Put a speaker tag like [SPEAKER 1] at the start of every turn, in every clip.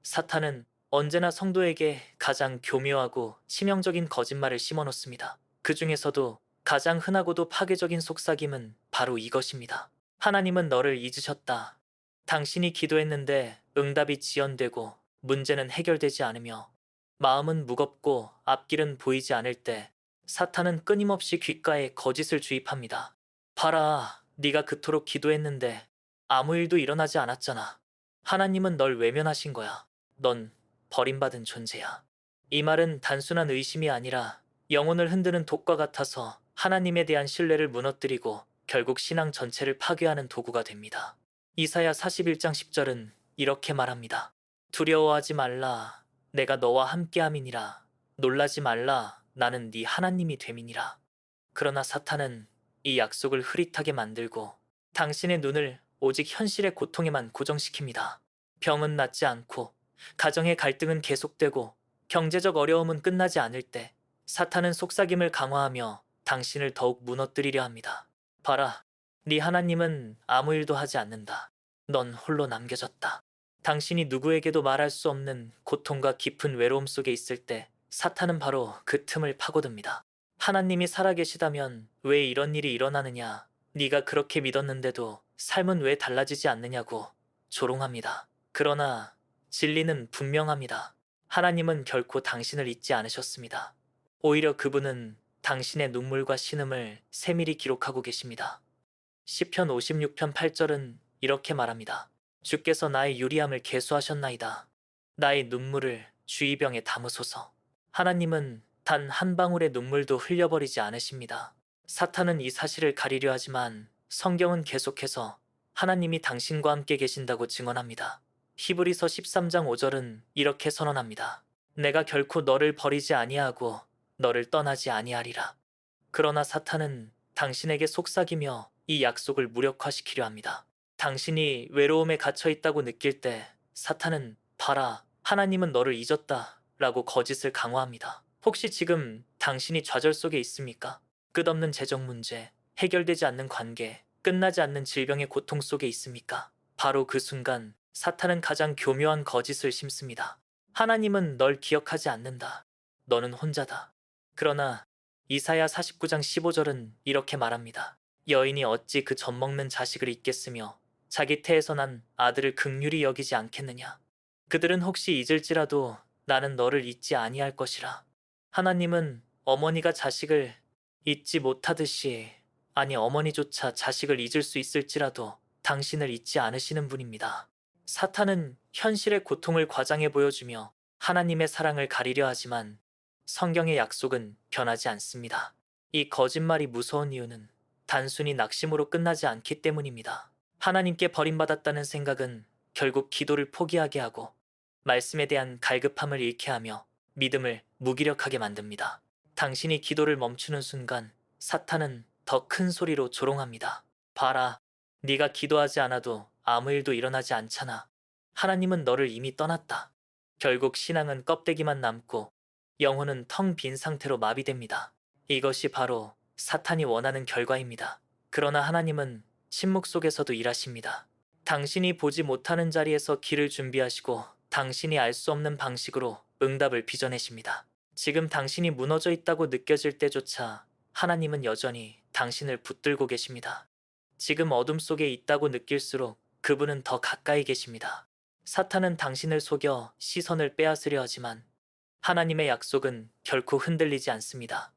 [SPEAKER 1] 사탄은 언제나 성도에게 가장 교묘하고 치명적인 거짓말을 심어놓습니다. 그 중에서도 가장 흔하고도 파괴적인 속삭임은 바로 이것입니다. 하나님은 너를 잊으셨다. 당신이 기도했는데 응답이 지연되고 문제는 해결되지 않으며 마음은 무겁고 앞길은 보이지 않을 때 사탄은 끊임없이 귓가에 거짓을 주입합니다. 봐라, 네가 그토록 기도했는데 아무 일도 일어나지 않았잖아. 하나님은 널 외면하신 거야. 넌 버림받은 존재야. 이 말은 단순한 의심이 아니라 영혼을 흔드는 독과 같아서 하나님에 대한 신뢰를 무너뜨리고 결국 신앙 전체를 파괴하는 도구가 됩니다. 이사야 41장 10절은 이렇게 말합니다. 두려워하지 말라. 내가 너와 함께함이니라. 놀라지 말라. 나는 네 하나님이 됨이니라. 그러나 사탄은 이 약속을 흐릿하게 만들고 당신의 눈을 오직 현실의 고통에만 고정시킵니다. 병은 낫지 않고 가정의 갈등은 계속되고 경제적 어려움은 끝나지 않을 때 사탄은 속삭임을 강화하며 당신을 더욱 무너뜨리려 합니다. 봐라, 네 하나님은 아무 일도 하지 않는다. 넌 홀로 남겨졌다. 당신이 누구에게도 말할 수 없는 고통과 깊은 외로움 속에 있을 때 사탄은 바로 그 틈을 파고듭니다. 하나님이 살아계시다면 왜 이런 일이 일어나느냐? 네가 그렇게 믿었는데도 삶은 왜 달라지지 않느냐고 조롱합니다. 그러나 진리는 분명합니다. 하나님은 결코 당신을 잊지 않으셨습니다. 오히려 그분은 당신의 눈물과 신음을 세밀히 기록하고 계십니다. 시편 56편 8절은 이렇게 말합니다. 주께서 나의 유리함을 계수하셨나이다. 나의 눈물을 주의병에 담으소서. 하나님은 단 한 방울의 눈물도 흘려버리지 않으십니다. 사탄은 이 사실을 가리려 하지만 성경은 계속해서 하나님이 당신과 함께 계신다고 증언합니다. 히브리서 13장 5절은 이렇게 선언합니다. 내가 결코 너를 버리지 아니하고 너를 떠나지 아니하리라. 그러나 사탄은 당신에게 속삭이며 이 약속을 무력화시키려 합니다. 당신이 외로움에 갇혀 있다고 느낄 때 사탄은 봐라, 하나님은 너를 잊었다 라고 거짓을 강화합니다. 혹시 지금 당신이 좌절 속에 있습니까? 끝없는 재정 문제, 해결되지 않는 관계, 끝나지 않는 질병의 고통 속에 있습니까? 바로 그 순간 사탄은 가장 교묘한 거짓을 심습니다. 하나님은 널 기억하지 않는다. 너는 혼자다. 그러나 이사야 49장 15절은 이렇게 말합니다. 여인이 어찌 그 젖먹는 자식을 잊겠으며 자기 태에서 난 아들을 긍휼히 여기지 않겠느냐. 그들은 혹시 잊을지라도 나는 너를 잊지 아니할 것이라. 하나님은 어머니가 자식을 잊지 못하듯이, 아니 어머니조차 자식을 잊을 수 있을지라도 당신을 잊지 않으시는 분입니다. 사탄은 현실의 고통을 과장해 보여주며 하나님의 사랑을 가리려 하지만 성경의 약속은 변하지 않습니다. 이 거짓말이 무서운 이유는 단순히 낙심으로 끝나지 않기 때문입니다. 하나님께 버림받았다는 생각은 결국 기도를 포기하게 하고 말씀에 대한 갈급함을 잃게 하며 믿음을 무기력하게 만듭니다. 당신이 기도를 멈추는 순간 사탄은 더 큰 소리로 조롱합니다. 봐라, 네가 기도하지 않아도 아무 일도 일어나지 않잖아. 하나님은 너를 이미 떠났다. 결국 신앙은 껍데기만 남고 영혼은 텅 빈 상태로 마비됩니다. 이것이 바로 사탄이 원하는 결과입니다. 그러나 하나님은 침묵 속에서도 일하십니다. 당신이 보지 못하는 자리에서 길을 준비하시고 당신이 알 수 없는 방식으로 응답을 빚어내십니다. 지금 당신이 무너져 있다고 느껴질 때조차 하나님은 여전히 당신을 붙들고 계십니다. 지금 어둠 속에 있다고 느낄수록 그분은 더 가까이 계십니다. 사탄은 당신을 속여 시선을 빼앗으려 하지만 하나님의 약속은 결코 흔들리지 않습니다.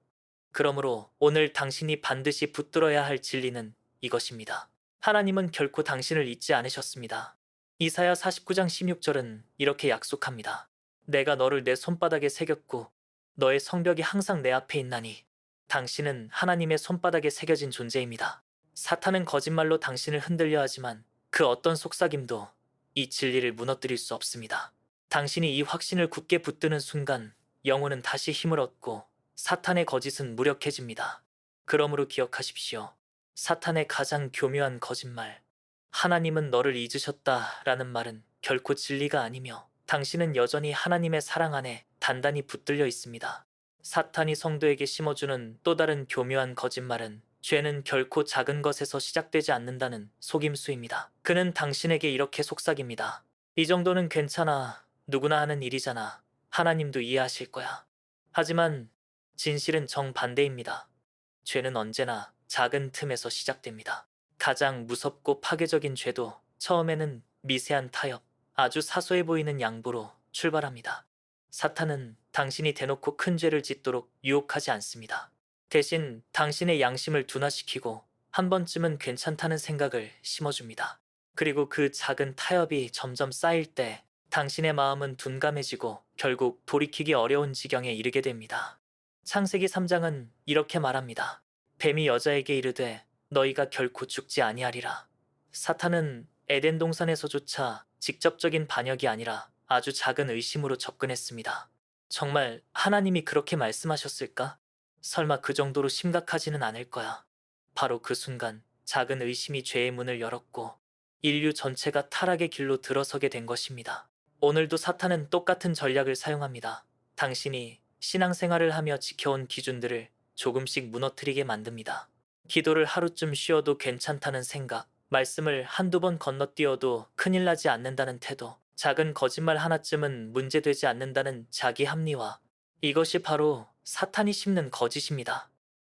[SPEAKER 1] 그러므로 오늘 당신이 반드시 붙들어야 할 진리는 이것입니다. 하나님은 결코 당신을 잊지 않으셨습니다. 이사야 49장 16절은 이렇게 약속합니다. 내가 너를 내 손바닥에 새겼고 너의 성벽이 항상 내 앞에 있나니 당신은 하나님의 손바닥에 새겨진 존재입니다. 사탄은 거짓말로 당신을 흔들려 하지만 그 어떤 속삭임도 이 진리를 무너뜨릴 수 없습니다. 당신이 이 확신을 굳게 붙드는 순간 영혼은 다시 힘을 얻고 사탄의 거짓은 무력해집니다. 그러므로 기억하십시오. 사탄의 가장 교묘한 거짓말, 하나님은 너를 잊으셨다 라는 말은 결코 진리가 아니며 당신은 여전히 하나님의 사랑 안에 단단히 붙들려 있습니다. 사탄이 성도에게 심어주는 또 다른 교묘한 거짓말은 죄는 결코 작은 것에서 시작되지 않는다는 속임수입니다. 그는 당신에게 이렇게 속삭입니다. 이 정도는 괜찮아. 누구나 하는 일이잖아. 하나님도 이해하실 거야. 하지만 진실은 정반대입니다. 죄는 언제나 작은 틈에서 시작됩니다. 가장 무섭고 파괴적인 죄도 처음에는 미세한 타협, 아주 사소해 보이는 양보로 출발합니다. 사탄은 당신이 대놓고 큰 죄를 짓도록 유혹하지 않습니다. 대신 당신의 양심을 둔화시키고 한 번쯤은 괜찮다는 생각을 심어줍니다. 그리고 그 작은 타협이 점점 쌓일 때 당신의 마음은 둔감해지고 결국 돌이키기 어려운 지경에 이르게 됩니다. 창세기 3장은 이렇게 말합니다. 뱀이 여자에게 이르되 너희가 결코 죽지 아니하리라. 사탄은 에덴 동산에서조차 직접적인 반역이 아니라 아주 작은 의심으로 접근했습니다. 정말 하나님이 그렇게 말씀하셨을까? 설마 그 정도로 심각하지는 않을 거야. 바로 그 순간 작은 의심이 죄의 문을 열었고 인류 전체가 타락의 길로 들어서게 된 것입니다. 오늘도 사탄은 똑같은 전략을 사용합니다. 당신이 신앙생활을 하며 지켜온 기준들을 조금씩 무너뜨리게 만듭니다. 기도를 하루쯤 쉬어도 괜찮다는 생각, 말씀을 한두 번 건너뛰어도 큰일 나지 않는다는 태도, 작은 거짓말 하나쯤은 문제되지 않는다는 자기 합리화. 이것이 바로 사탄이 심는 거짓입니다.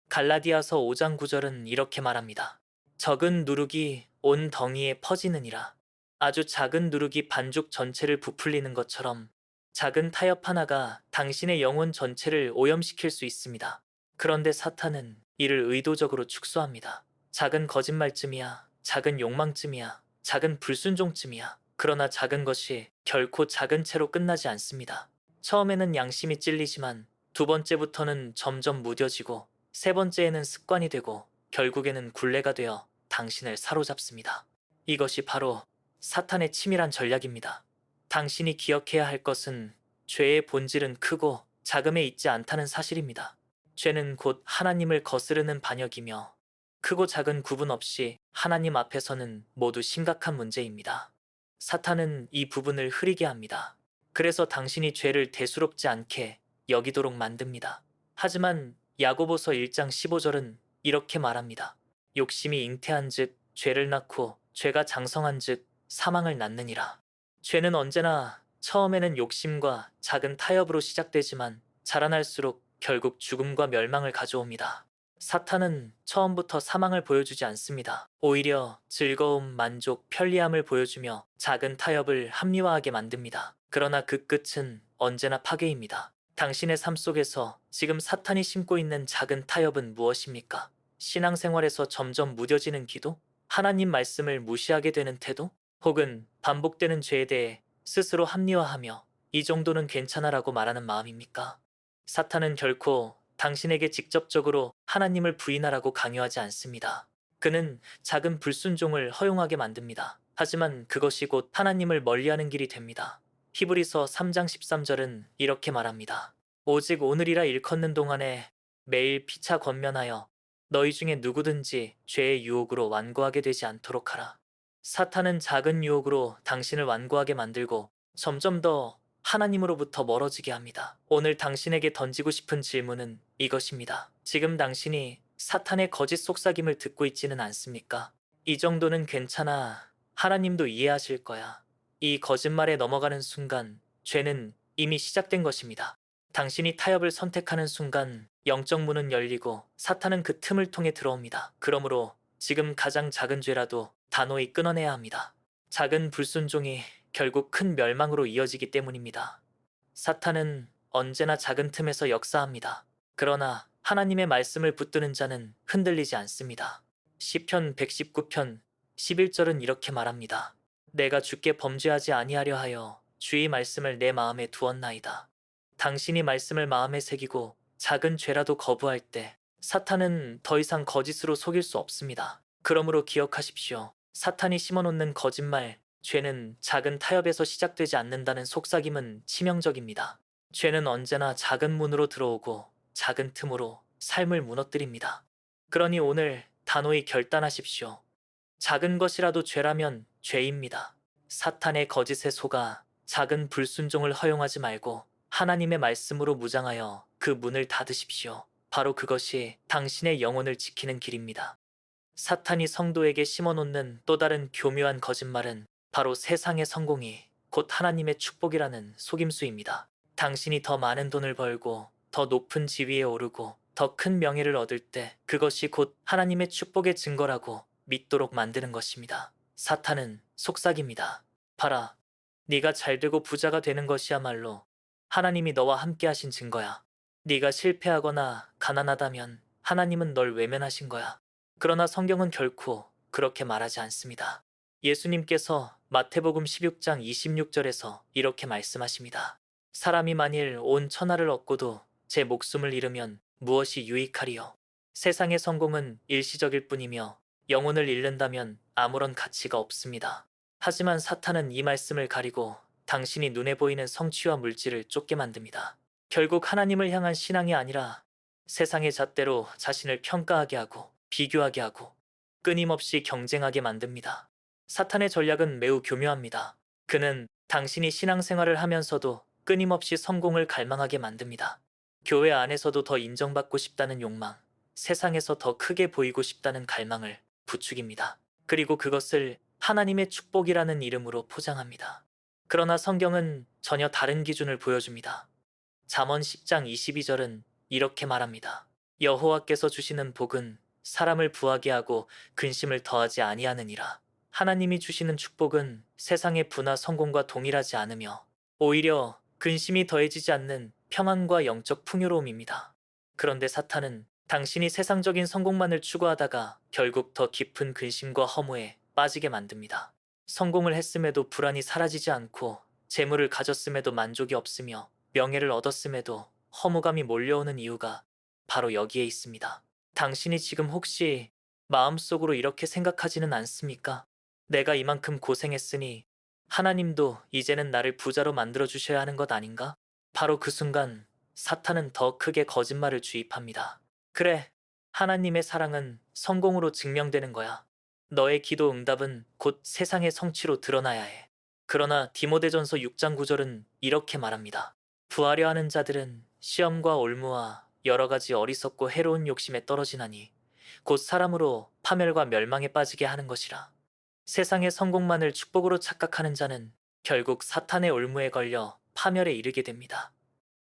[SPEAKER 1] 갈라디아서 5장 9절은 이렇게 말합니다. 적은 누룩이 온 덩이에 퍼지느니라. 아주 작은 누룩이 반죽 전체를 부풀리는 것처럼 작은 타협 하나가 당신의 영혼 전체를 오염시킬 수 있습니다. 그런데 사탄은 이를 의도적으로 축소합니다. 작은 거짓말쯤이야, 작은 욕망쯤이야, 작은 불순종쯤이야. 그러나 작은 것이 결코 작은 채로 끝나지 않습니다. 처음에는 양심이 찔리지만 두 번째부터는 점점 무뎌지고 세 번째에는 습관이 되고 결국에는 굴레가 되어 당신을 사로잡습니다. 이것이 바로 사탄의 치밀한 전략입니다. 당신이 기억해야 할 것은 죄의 본질은 크고 자금에 있지 않다는 사실입니다. 죄는 곧 하나님을 거스르는 반역이며 크고 작은 구분 없이 하나님 앞에서는 모두 심각한 문제입니다. 사탄은 이 부분을 흐리게 합니다. 그래서 당신이 죄를 대수롭지 않게 여기도록 만듭니다. 하지만 야고보서 1장 15절은 이렇게 말합니다. 욕심이 잉태한즉 죄를 낳고 죄가 장성한즉 사망을 낳느니라. 죄는 언제나 처음에는 욕심과 작은 타협으로 시작되지만 자라날수록 결국 죽음과 멸망을 가져옵니다. 사탄은 처음부터 사망을 보여주지 않습니다. 오히려 즐거움, 만족, 편리함을 보여주며 작은 타협을 합리화하게 만듭니다. 그러나 그 끝은 언제나 파괴입니다. 당신의 삶 속에서 지금 사탄이 심고 있는 작은 타협은 무엇입니까? 신앙생활에서 점점 무뎌지는 기도? 하나님 말씀을 무시하게 되는 태도? 혹은 반복되는 죄에 대해 스스로 합리화하며 이 정도는 괜찮아라고 말하는 마음입니까? 사탄은 결코 당신에게 직접적으로 하나님을 부인하라고 강요하지 않습니다. 그는 작은 불순종을 허용하게 만듭니다. 하지만 그것이 곧 하나님을 멀리하는 길이 됩니다. 히브리서 3장 13절은 이렇게 말합니다. 오직 오늘이라 일컫는 동안에 매일 피차 권면하여 너희 중에 누구든지 죄의 유혹으로 완고하게 되지 않도록 하라. 사탄은 작은 유혹으로 당신을 완고하게 만들고 점점 더 하나님으로부터 멀어지게 합니다. 오늘 당신에게 던지고 싶은 질문은 이것입니다. 지금 당신이 사탄의 거짓 속삭임을 듣고 있지는 않습니까? 이 정도는 괜찮아. 하나님도 이해하실 거야. 이 거짓말에 넘어가는 순간 죄는 이미 시작된 것입니다. 당신이 타협을 선택하는 순간 영적 문은 열리고 사탄은 그 틈을 통해 들어옵니다. 그러므로 지금 가장 작은 죄라도 단호히 끊어내야 합니다. 작은 불순종이 결국 큰 멸망으로 이어지기 때문입니다. 사탄은 언제나 작은 틈에서 역사합니다. 그러나 하나님의 말씀을 붙드는 자는 흔들리지 않습니다. 시편 119편 11절은 이렇게 말합니다. 내가 주께 범죄하지 아니하려 하여 주의 말씀을 내 마음에 두었나이다. 당신이 말씀을 마음에 새기고 작은 죄라도 거부할 때 사탄은 더 이상 거짓으로 속일 수 없습니다. 그러므로 기억하십시오. 사탄이 심어놓는 거짓말, 죄는 작은 타협에서 시작되지 않는다는 속삭임은 치명적입니다. 죄는 언제나 작은 문으로 들어오고 작은 틈으로 삶을 무너뜨립니다. 그러니 오늘 단호히 결단하십시오. 작은 것이라도 죄라면 죄입니다. 사탄의 거짓에 속아 작은 불순종을 허용하지 말고 하나님의 말씀으로 무장하여 그 문을 닫으십시오. 바로 그것이 당신의 영혼을 지키는 길입니다. 사탄이 성도에게 심어놓는 또 다른 교묘한 거짓말은 바로 세상의 성공이 곧 하나님의 축복이라는 속임수입니다. 당신이 더 많은 돈을 벌고 더 높은 지위에 오르고 더 큰 명예를 얻을 때 그것이 곧 하나님의 축복의 증거라고 믿도록 만드는 것입니다. 사탄은 속삭입니다. 봐라, 네가 잘되고 부자가 되는 것이야말로 하나님이 너와 함께 하신 증거야. 네가 실패하거나 가난하다면 하나님은 널 외면하신 거야. 그러나 성경은 결코 그렇게 말하지 않습니다. 예수님께서 마태복음 16장 26절에서 이렇게 말씀하십니다. 사람이 만일 온 천하를 얻고도 제 목숨을 잃으면 무엇이 유익하리요? 세상의 성공은 일시적일 뿐이며 영혼을 잃는다면 아무런 가치가 없습니다. 하지만 사탄은 이 말씀을 가리고 당신이 눈에 보이는 성취와 물질을 쫓게 만듭니다. 결국 하나님을 향한 신앙이 아니라 세상의 잣대로 자신을 평가하게 하고 비교하게 하고 끊임없이 경쟁하게 만듭니다. 사탄의 전략은 매우 교묘합니다. 그는 당신이 신앙생활을 하면서도 끊임없이 성공을 갈망하게 만듭니다. 교회 안에서도 더 인정받고 싶다는 욕망, 세상에서 더 크게 보이고 싶다는 갈망을 부추깁니다. 그리고 그것을 하나님의 축복이라는 이름으로 포장합니다. 그러나 성경은 전혀 다른 기준을 보여줍니다. 잠언 10장 22절은 이렇게 말합니다. 여호와께서 주시는 복은 사람을 부하게 하고 근심을 더하지 아니하느니라. 하나님이 주시는 축복은 세상의 부나 성공과 동일하지 않으며 오히려 근심이 더해지지 않는 평안과 영적 풍요로움입니다. 그런데 사탄은 당신이 세상적인 성공만을 추구하다가 결국 더 깊은 근심과 허무에 빠지게 만듭니다. 성공을 했음에도 불안이 사라지지 않고 재물을 가졌음에도 만족이 없으며 명예를 얻었음에도 허무감이 몰려오는 이유가 바로 여기에 있습니다. 당신이 지금 혹시 마음속으로 이렇게 생각하지는 않습니까? 내가 이만큼 고생했으니 하나님도 이제는 나를 부자로 만들어 주셔야 하는 것 아닌가? 바로 그 순간 사탄은 더 크게 거짓말을 주입합니다. 그래, 하나님의 사랑은 성공으로 증명되는 거야. 너의 기도 응답은 곧 세상의 성취로 드러나야 해. 그러나 디모데전서 6장 9절은 이렇게 말합니다. 부하려 하는 자들은 시험과 올무와 여러 가지 어리석고 해로운 욕심에 떨어지나니 곧 사람으로 파멸과 멸망에 빠지게 하는 것이라. 세상의 성공만을 축복으로 착각하는 자는 결국 사탄의 올무에 걸려 파멸에 이르게 됩니다.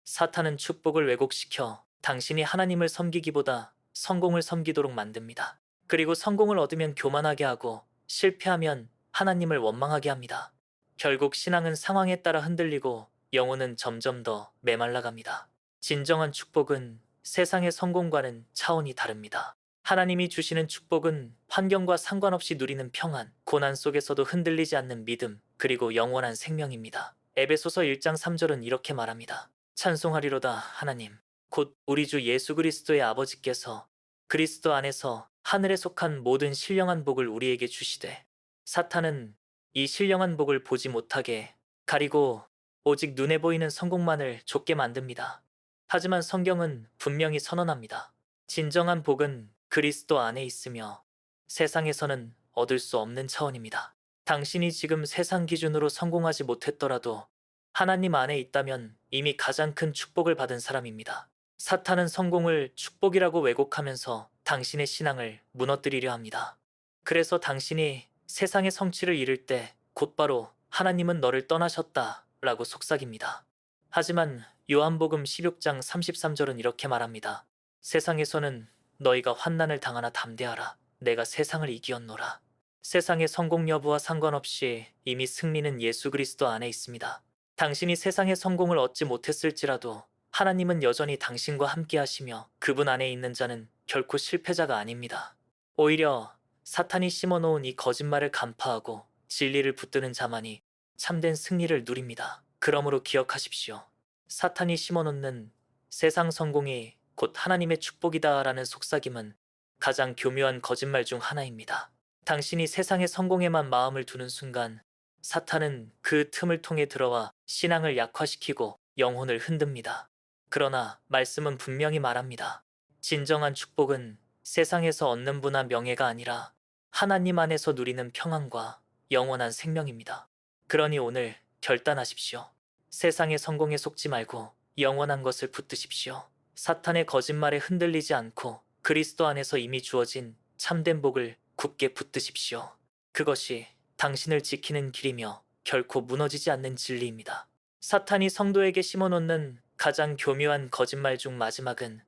[SPEAKER 1] 사탄은 축복을 왜곡시켜 당신이 하나님을 섬기기보다 성공을 섬기도록 만듭니다. 그리고 성공을 얻으면 교만하게 하고 실패하면 하나님을 원망하게 합니다. 결국 신앙은 상황에 따라 흔들리고 영혼은 점점 더 메말라갑니다. 진정한 축복은 세상의 성공과는 차원이 다릅니다. 하나님이 주시는 축복은 환경과 상관없이 누리는 평안, 고난 속에서도 흔들리지 않는 믿음, 그리고 영원한 생명입니다. 에베소서 1장 3절은 이렇게 말합니다. 찬송하리로다 하나님, 곧 우리 주 예수 그리스도의 아버지께서 그리스도 안에서 하늘에 속한 모든 신령한 복을 우리에게 주시되 사탄은 이 신령한 복을 보지 못하게 가리고 오직 눈에 보이는 성공만을 좇게 만듭니다. 하지만 성경은 분명히 선언합니다. 진정한 복은 그리스도 안에 있으며 세상에서는 얻을 수 없는 차원입니다. 당신이 지금 세상 기준으로 성공하지 못했더라도 하나님 안에 있다면 이미 가장 큰 축복을 받은 사람입니다. 사탄은 성공을 축복이라고 왜곡하면서 당신의 신앙을 무너뜨리려 합니다. 그래서 당신이 세상의 성취를 이룰 때 곧바로 하나님은 너를 떠나셨다 라고 속삭입니다. 하지만 요한복음 16장 33절은 이렇게 말합니다. 세상에서는 너희가 환난을 당하나 담대하라. 내가 세상을 이기었노라. 세상의 성공 여부와 상관없이 이미 승리는 예수 그리스도 안에 있습니다. 당신이 세상의 성공을 얻지 못했을지라도 하나님은 여전히 당신과 함께 하시며 그분 안에 있는 자는 결코 실패자가 아닙니다. 오히려 사탄이 심어놓은 이 거짓말을 간파하고 진리를 붙드는 자만이 참된 승리를 누립니다. 그러므로 기억하십시오. 사탄이 심어놓는 세상 성공이 곧 하나님의 축복이다라는 속삭임은 가장 교묘한 거짓말 중 하나입니다. 당신이 세상의 성공에만 마음을 두는 순간 사탄은 그 틈을 통해 들어와 신앙을 약화시키고 영혼을 흔듭니다. 그러나 말씀은 분명히 말합니다. 진정한 축복은 세상에서 얻는 부나 명예가 아니라 하나님 안에서 누리는 평안과 영원한 생명입니다. 그러니 오늘 결단하십시오. 세상의 성공에 속지 말고 영원한 것을 붙드십시오. 사탄의 거짓말에 흔들리지 않고 그리스도 안에서 이미 주어진 참된 복을 굳게 붙드십시오. 그것이 당신을 지키는 길이며 결코 무너지지 않는 진리입니다. 사탄이 성도에게 심어놓는 가장 교묘한 거짓말 중 마지막은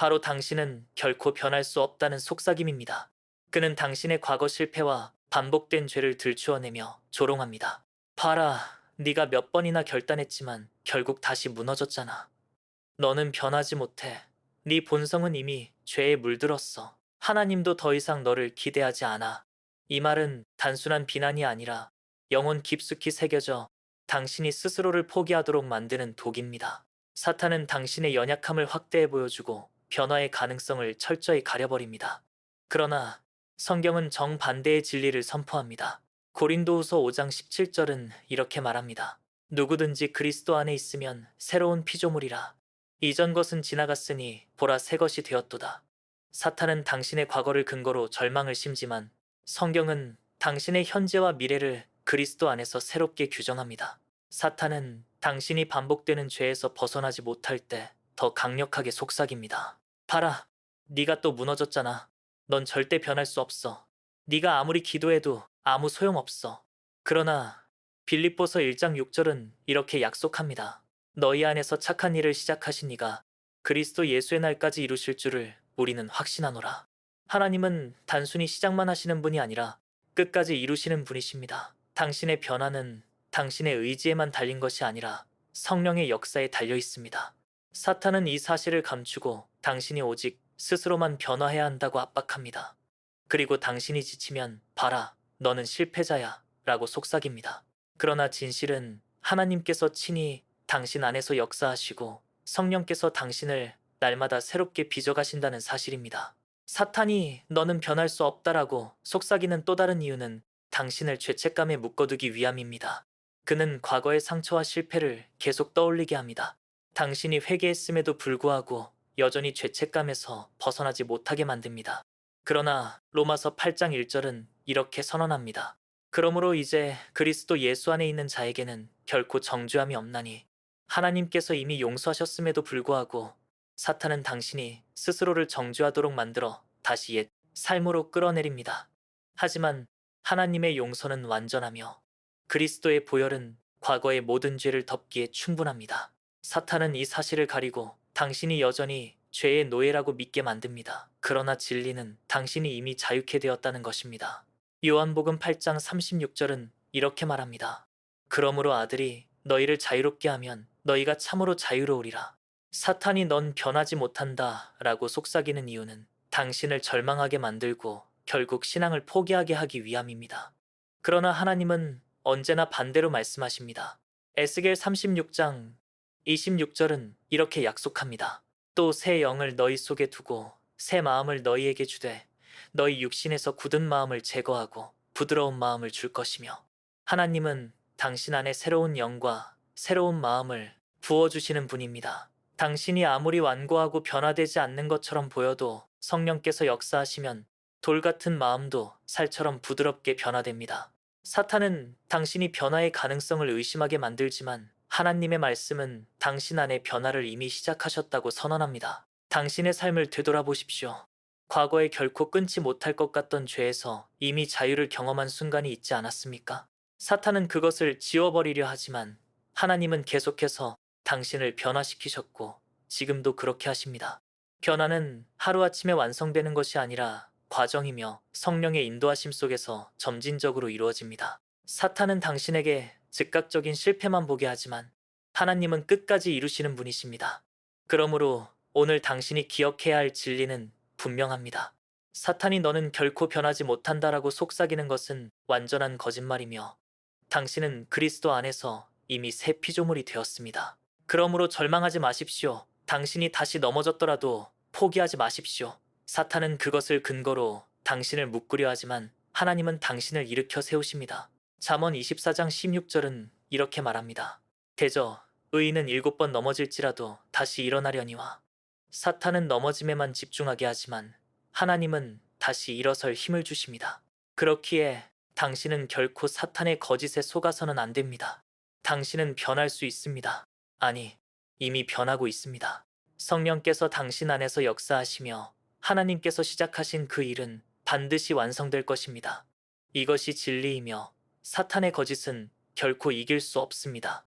[SPEAKER 1] 바로 당신은 결코 변할 수 없다는 속삭임입니다. 그는 당신의 과거 실패와 반복된 죄를 들추어내며 조롱합니다. 봐라, 네가 몇 번이나 결단했지만 결국 다시 무너졌잖아. 너는 변하지 못해. 네 본성은 이미 죄에 물들었어. 하나님도 더 이상 너를 기대하지 않아. 이 말은 단순한 비난이 아니라 영혼 깊숙이 새겨져 당신이 스스로를 포기하도록 만드는 독입니다. 사탄은 당신의 연약함을 확대해 보여주고 변화의 가능성을 철저히 가려버립니다. 그러나 성경은 정반대의 진리를 선포합니다. 고린도후서 5장 17절은 이렇게 말합니다. 누구든지 그리스도 안에 있으면 새로운 피조물이라. 이전 것은 지나갔으니 보라 새 것이 되었도다. 사탄은 당신의 과거를 근거로 절망을 심지만 성경은 당신의 현재와 미래를 그리스도 안에서 새롭게 규정합니다. 사탄은 당신이 반복되는 죄에서 벗어나지 못할 때 더 강력하게 속삭입니다. 봐라, 네가 또 무너졌잖아. 넌 절대 변할 수 없어. 네가 아무리 기도해도 아무 소용없어. 그러나 빌립보서 1장 6절은 이렇게 약속합니다. 너희 안에서 착한 일을 시작하신 이가 그리스도 예수의 날까지 이루실 줄을 우리는 확신하노라. 하나님은 단순히 시작만 하시는 분이 아니라 끝까지 이루시는 분이십니다. 당신의 변화는 당신의 의지에만 달린 것이 아니라 성령의 역사에 달려 있습니다. 사탄은 이 사실을 감추고 당신이 오직 스스로만 변화해야 한다고 압박합니다. 그리고 당신이 지치면 봐라, 너는 실패자야 라고 속삭입니다. 그러나 진실은 하나님께서 친히 당신 안에서 역사하시고 성령께서 당신을 날마다 새롭게 빚어가신다는 사실입니다. 사탄이 너는 변할 수 없다라고 속삭이는 또 다른 이유는 당신을 죄책감에 묶어두기 위함입니다. 그는 과거의 상처와 실패를 계속 떠올리게 합니다. 당신이 회개했음에도 불구하고 여전히 죄책감에서 벗어나지 못하게 만듭니다. 그러나 로마서 8장 1절은 이렇게 선언합니다. 그러므로 이제 그리스도 예수 안에 있는 자에게는 결코 정죄함이 없나니 하나님께서 이미 용서하셨음에도 불구하고 사탄은 당신이 스스로를 정죄하도록 만들어 다시 옛 삶으로 끌어내립니다. 하지만 하나님의 용서는 완전하며 그리스도의 보혈은 과거의 모든 죄를 덮기에 충분합니다. 사탄은 이 사실을 가리고 당신이 여전히 죄의 노예라고 믿게 만듭니다. 그러나 진리는 당신이 이미 자유케 되었다는 것입니다. 요한복음 8장 36절은 이렇게 말합니다. 그러므로 아들이 너희를 자유롭게 하면 너희가 참으로 자유로우리라. 사탄이 넌 변하지 못한다 라고 속삭이는 이유는 당신을 절망하게 만들고 결국 신앙을 포기하게 하기 위함입니다. 그러나 하나님은 언제나 반대로 말씀하십니다. 에스겔 36장 26절은 이렇게 약속합니다. 또 새 영을 너희 속에 두고 새 마음을 너희에게 주되 너희 육신에서 굳은 마음을 제거하고 부드러운 마음을 줄 것이며 하나님은 당신 안에 새로운 영과 새로운 마음을 부어주시는 분입니다. 당신이 아무리 완고하고 변화되지 않는 것처럼 보여도 성령께서 역사하시면 돌 같은 마음도 살처럼 부드럽게 변화됩니다. 사탄은 당신이 변화의 가능성을 의심하게 만들지만 하나님의 말씀은 당신 안에 변화를 이미 시작하셨다고 선언합니다. 당신의 삶을 되돌아보십시오. 과거에 결코 끊지 못할 것 같던 죄에서 이미 자유를 경험한 순간이 있지 않았습니까? 사탄은 그것을 지워버리려 하지만 하나님은 계속해서 당신을 변화시키셨고 지금도 그렇게 하십니다. 변화는 하루아침에 완성되는 것이 아니라 과정이며 성령의 인도하심 속에서 점진적으로 이루어집니다. 사탄은 당신에게 즉각적인 실패만 보게 하지만 하나님은 끝까지 이루시는 분이십니다. 그러므로 오늘 당신이 기억해야 할 진리는 분명합니다. 사탄이 너는 결코 변하지 못한다라고 속삭이는 것은 완전한 거짓말이며 당신은 그리스도 안에서 이미 새 피조물이 되었습니다. 그러므로 절망하지 마십시오. 당신이 다시 넘어졌더라도 포기하지 마십시오. 사탄은 그것을 근거로 당신을 묶으려 하지만 하나님은 당신을 일으켜 세우십니다. 잠언 24장 16절은 이렇게 말합니다. 대저 의인은 7번 넘어질지라도 다시 일어나려니와 사탄은 넘어짐에만 집중하게 하지만 하나님은 다시 일어설 힘을 주십니다. 그렇기에 당신은 결코 사탄의 거짓에 속아서는 안 됩니다. 당신은 변할 수 있습니다. 아니, 이미 변하고 있습니다. 성령께서 당신 안에서 역사하시며 하나님께서 시작하신 그 일은 반드시 완성될 것입니다. 이것이 진리이며 사탄의 거짓은 결코 이길 수 없습니다.